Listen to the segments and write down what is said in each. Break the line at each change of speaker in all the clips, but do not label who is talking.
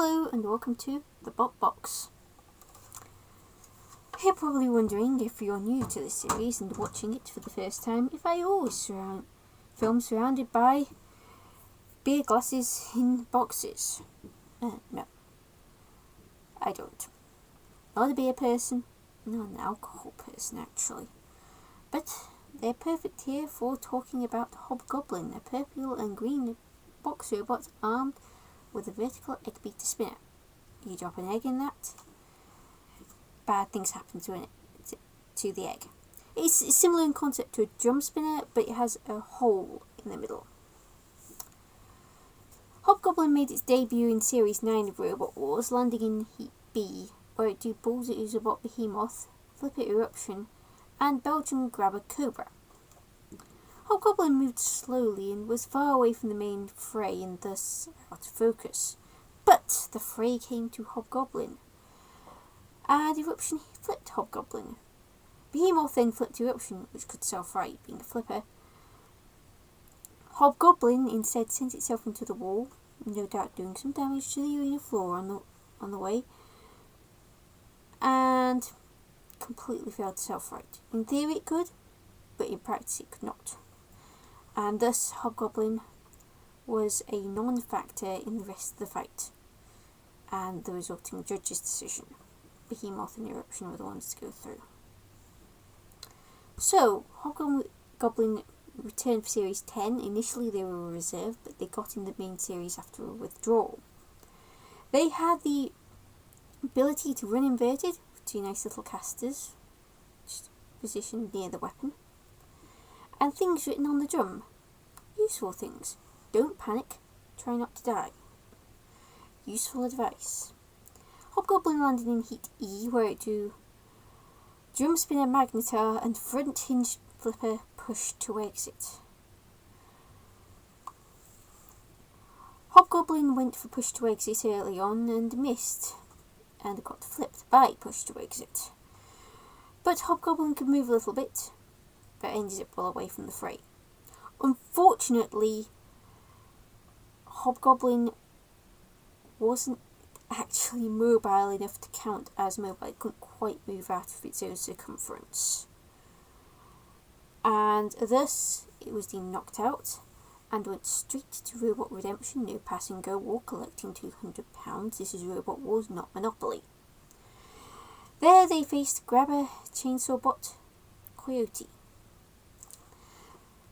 Hello and welcome to the Bot Box. You're probably wondering, if you're new to this series and watching it for the first time, if I always film surrounded by beer glasses in boxes. No, I don't. Not a beer person, not an alcohol person actually. But they're perfect here for talking about Hobgoblin, a purple and green box robot armed with a vertical egg beater spinner. You drop an egg in that, bad things happen to the egg. It's similar in concept to a drum spinner, but it has a hole in the middle. Hobgoblin made its debut in Series 9 of Robot Wars, landing in Heat B, where it do Bullseye Robot Behemoth, Flipper Eruption, and Belgian Grabber Cobra. Hobgoblin moved slowly and was far away from the main fray and thus out of focus. But the fray came to Hobgoblin, and Eruption flipped Hobgoblin. Behemoth then flipped Eruption, which could self-right, being a flipper. Hobgoblin instead sent itself into the wall, no doubt doing some damage to the arena floor on the way, and completely failed to self-right. In theory it could, but in practice it could not. And thus Hobgoblin was a non-factor in the rest of the fight, and the resulting judge's decision. Behemoth and Eruption were the ones to go through. So, Hobgoblin returned for Series 10. Initially they were a reserve, but they got in the main series after a withdrawal. They had the ability to run inverted, with two nice little casters, just positioned near the weapon. And things written on the drum. Useful things. Don't panic. Try not to die. Useful advice. Hobgoblin landed in Heat E, where it drew Drum Spinner Magnetar and Front Hinge Flipper Push to Exit. Hobgoblin went for Push to Exit early on and missed, and got flipped by Push to Exit. But Hobgoblin could move a little bit, but ended up well away from the fray. Unfortunately, Hobgoblin wasn't actually mobile enough to count as mobile. It couldn't quite move out of its own circumference. And thus, it was deemed knocked out and went straight to Robot Redemption. No pass and go or collecting £200. This is Robot Wars, not Monopoly. There they faced Grabber, Chainsaw Bot, Coyote.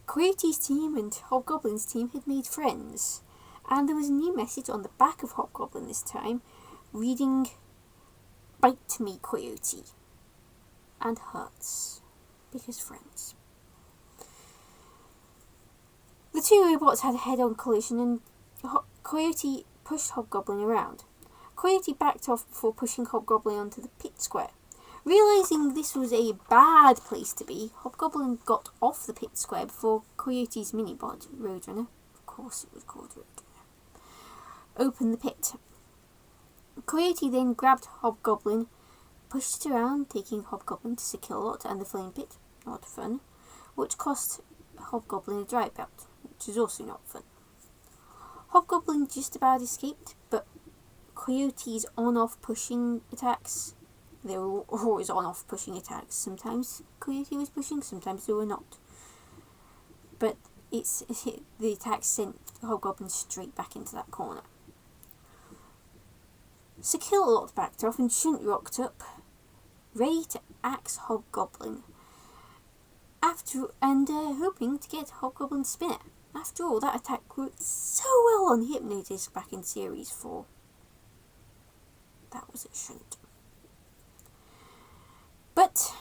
Coyote's team and Hobgoblin's team had made friends, and there was a new message on the back of Hobgoblin this time, reading, "Bite me, Coyote," and hearts, because friends. The two robots had a head-on collision, and Coyote pushed Hobgoblin around. Coyote backed off before pushing Hobgoblin onto the pit square. Realising this was a bad place to be, Hobgoblin got off the pit square before Coyote's minibot, Roadrunner, of course it was called Roadrunner, opened the pit. Coyote then grabbed Hobgoblin, pushed it around, taking Hobgoblin to Secure-Lot and the Flame Pit, not fun, which cost Hobgoblin a dry belt, which is also not fun. Hobgoblin just about escaped, but Coyote's on-off pushing attacks, they were always on-off pushing attacks. Sometimes Coyote was pushing, sometimes they were not. But the attacks sent Hobgoblin straight back into that corner. Secure-Lot backed off and Shunt rocked up, ready to axe Hobgoblin. Hoping to get Hobgoblin's spinner. After all, that attack worked so well on Hypnodisc back in Series 4. That was a Shunt. But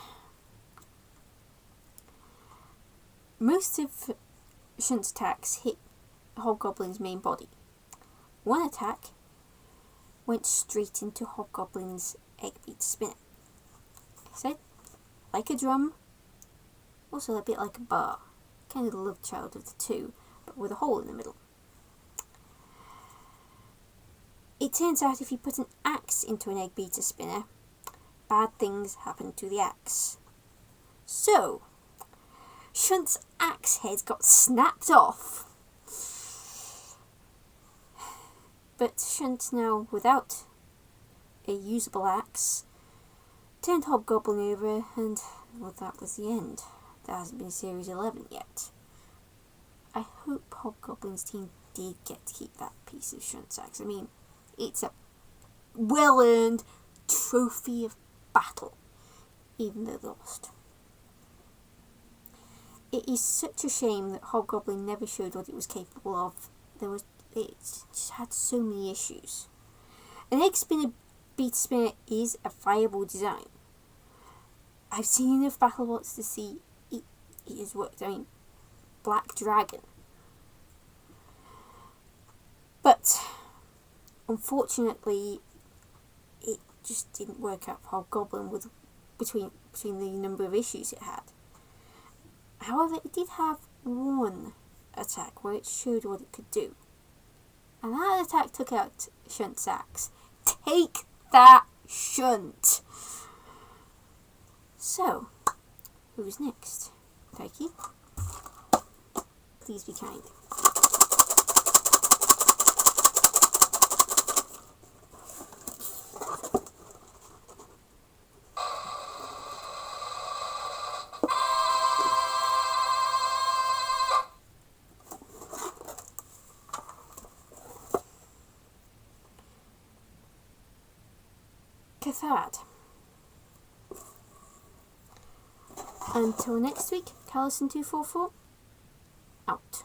most of Shunt's attacks hit Hobgoblin's main body. One attack went straight into Hobgoblin's egg beat spinner. I said, like a drum, also a bit like a bar. Kind of the love child of the two, but with a hole in the middle. It turns out if you put an axe into an egg beater spinner, bad things happen to the axe. So, Shunt's axe head got snapped off. But Shunt, now without a usable axe, turned Hobgoblin over, and well, that was the end. There hasn't been Series 11 yet. I hope Hobgoblin's team did get to keep that piece of Shunt's axe. I mean, it's a well-earned trophy of battle, even though they lost. It is such a shame that Hobgoblin never showed what it was capable of. It just had so many issues. An egg spinner beta spinner is a viable design. I've seen enough BattleBots to see it has worked. I mean, Black Dragon. But unfortunately, it just didn't work out for Hobgoblin between the number of issues it had. However, it did have one attack where it showed what it could do. And that attack took out Shunt's axe. Take that, Shunt! So, who's next? Taiki? Please be kind. Cathad. Until next week, Callison244, out.